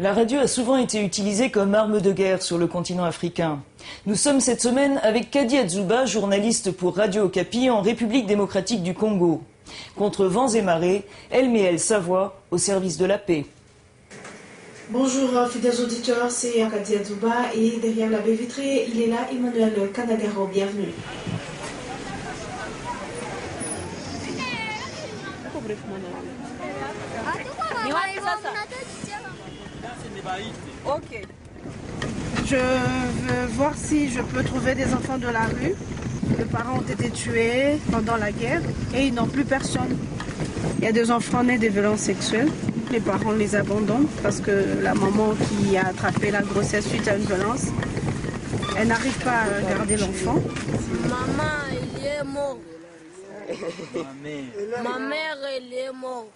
La radio a souvent été utilisée comme arme de guerre sur le continent africain. Nous sommes cette semaine avec Kadi Adzouba, journaliste pour Radio Okapi en République démocratique du Congo. Contre vents et marées, elle met sa voix au service de la paix. Bonjour fidèles auditeurs, c'est Kadi Adzouba et derrière la baie vitrée, il est là Emmanuel Kanagaro, bienvenue. Je veux voir si je peux trouver des enfants de la rue. Les parents ont été tués pendant la guerre et ils n'ont plus personne. Il y a des enfants nés de violences sexuelles. Les parents les abandonnent parce que la maman qui a attrapé la grossesse suite à une violence, elle n'arrive pas à garder l'enfant. Maman, il est mort. Ma mère, elle est morte.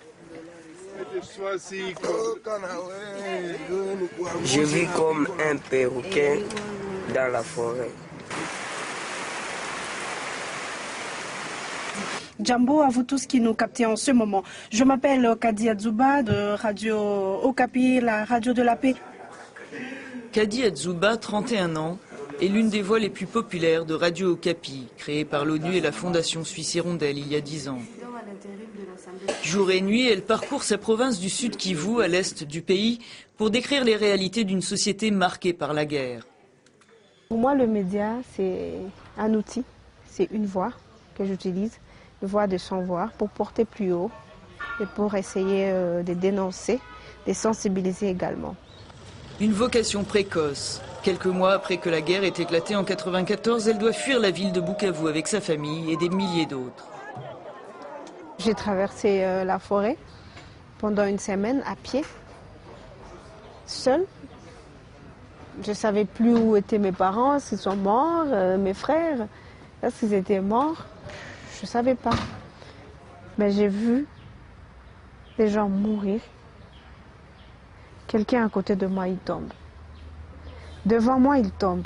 Je vis comme un perroquet dans la forêt. Jambo, à vous tous qui nous captez en ce moment. Je m'appelle Kadi Adzouba de Radio Okapi, la radio de la paix. Kadi Adzouba, 31 ans, est l'une des voix les plus populaires de Radio Okapi, créée par l'ONU et la Fondation Suisse Hirondelle il y a 10 ans. Jour et nuit, elle parcourt sa province du Sud Kivu, à l'est du pays, pour décrire les réalités d'une société marquée par la guerre. Pour moi, le média, c'est un outil, c'est une voix que j'utilise, une voix de sans voix, pour porter plus haut et pour essayer de dénoncer, de sensibiliser également. Une vocation précoce. Quelques mois après que la guerre ait éclaté en 1994, elle doit fuir la ville de Bukavu avec sa famille et des milliers d'autres. J'ai traversé la forêt pendant une semaine à pied, seule. Je ne savais plus où étaient mes parents, s'ils sont morts, mes frères, est-ce qu'ils étaient morts. Je ne savais pas. Mais j'ai vu des gens mourir. Quelqu'un à côté de moi, il tombe. Devant moi, il tombe.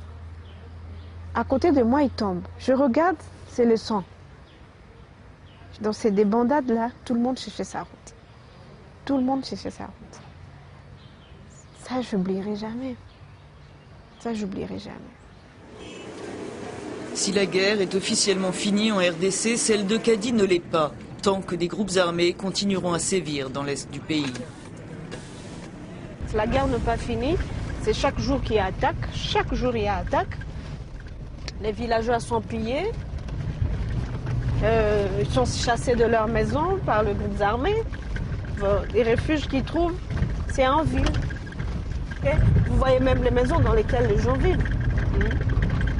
À côté de moi, il tombe. Je regarde, c'est le sang. Dans ces débandades-là, tout le monde cherchait sa route. Tout le monde cherchait sa route. Ça, je n'oublierai jamais. Ça, j'oublierai jamais. Si la guerre est officiellement finie en RDC, celle de Kadi ne l'est pas, tant que des groupes armés continueront à sévir dans l'est du pays. La guerre n'est pas finie. C'est chaque jour qu'il y a attaque. Chaque jour, il y a attaque. Les villageois sont pillés. Ils sont chassés de leur maison par le groupe armé. Les refuges qu'ils trouvent, c'est en ville. Okay? Vous voyez même les maisons dans lesquelles les gens vivent.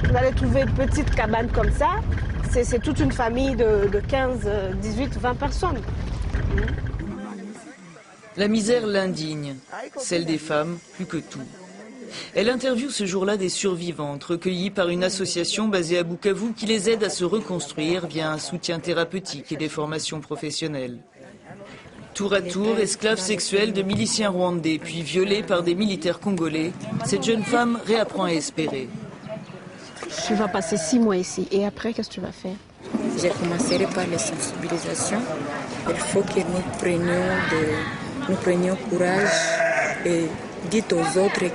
Vous allez trouver une petite cabane comme ça. C'est toute une famille de 15, 18, 20 personnes. La misère l'indigne, celle des femmes plus que tout. Elle interviewe ce jour-là des survivantes, recueillies par une association basée à Bukavu qui les aide à se reconstruire via un soutien thérapeutique et des formations professionnelles. Tour à tour, esclave sexuelle de miliciens rwandais, puis violée par des militaires congolais, cette jeune femme réapprend à espérer. Tu vas passer 6 mois ici, et après, qu'est-ce que tu vas faire? Je commencerai par les sensibilisations. Il faut que nous prenions courage et dites aux autres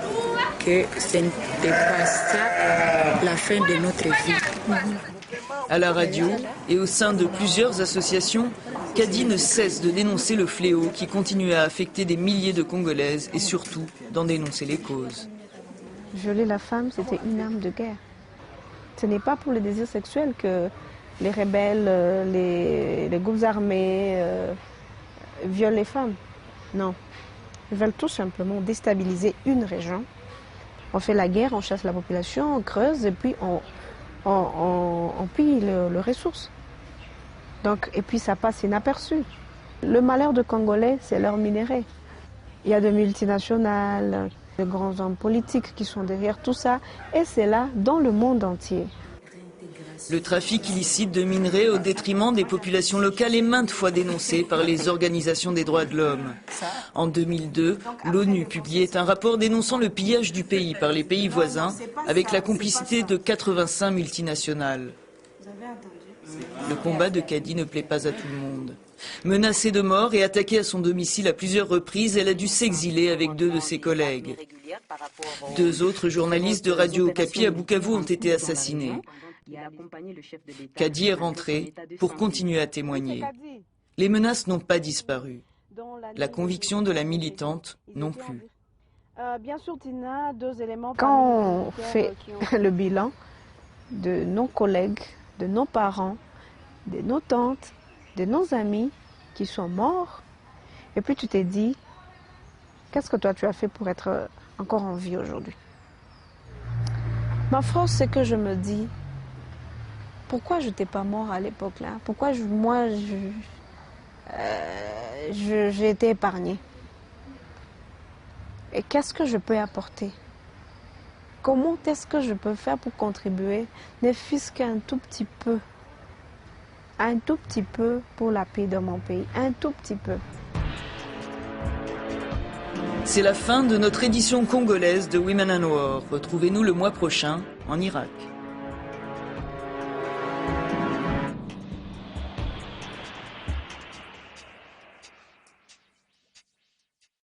que ce n'est pas ça la fin de notre vie. À la radio et au sein de plusieurs associations, Kadi ne cesse de dénoncer le fléau qui continue à affecter des milliers de Congolaises et surtout d'en dénoncer les causes. Violer la femme, c'était une arme de guerre. Ce n'est pas pour le désir sexuel que les rebelles, les groupes armés violent les femmes. Non. Ils veulent tout simplement déstabiliser une région. On fait la guerre, on chasse la population, on creuse et puis on pille les ressources. Donc, et puis ça passe inaperçu. Le malheur des Congolais, c'est leur minerai. Il y a des multinationales, de grands hommes politiques qui sont derrière tout ça, et c'est là dans le monde entier. Le trafic illicite de minerais au détriment des populations locales est maintes fois dénoncé par les organisations des droits de l'homme. En 2002, l'ONU publiait un rapport dénonçant le pillage du pays par les pays voisins avec la complicité de 85 multinationales. Le combat de Kadi ne plaît pas à tout le monde. Menacée de mort et attaquée à son domicile à plusieurs reprises, elle a dû s'exiler avec 2 de ses collègues. 2 autres journalistes de Radio Okapi à Bukavu ont été assassinés. Kadi est rentrée pour continuer à témoigner. Les menaces n'ont pas disparu. La conviction de la militante non plus. Quand on fait le bilan de nos collègues, de nos parents, de nos tantes, de nos amis qui sont morts, et puis tu t'es dit, qu'est-ce que toi tu as fait pour être encore en vie aujourd'hui? Ma force, c'est que je me dis, pourquoi je n'étais pas mort à l'époque là? Pourquoi j'ai été épargnée? Et qu'est-ce que je peux apporter? Comment est-ce que je peux faire pour contribuer, ne fût-ce qu'un tout petit peu pour la paix de mon pays, un tout petit peu. C'est la fin de notre édition congolaise de Women and War. Retrouvez-nous le mois prochain en Irak.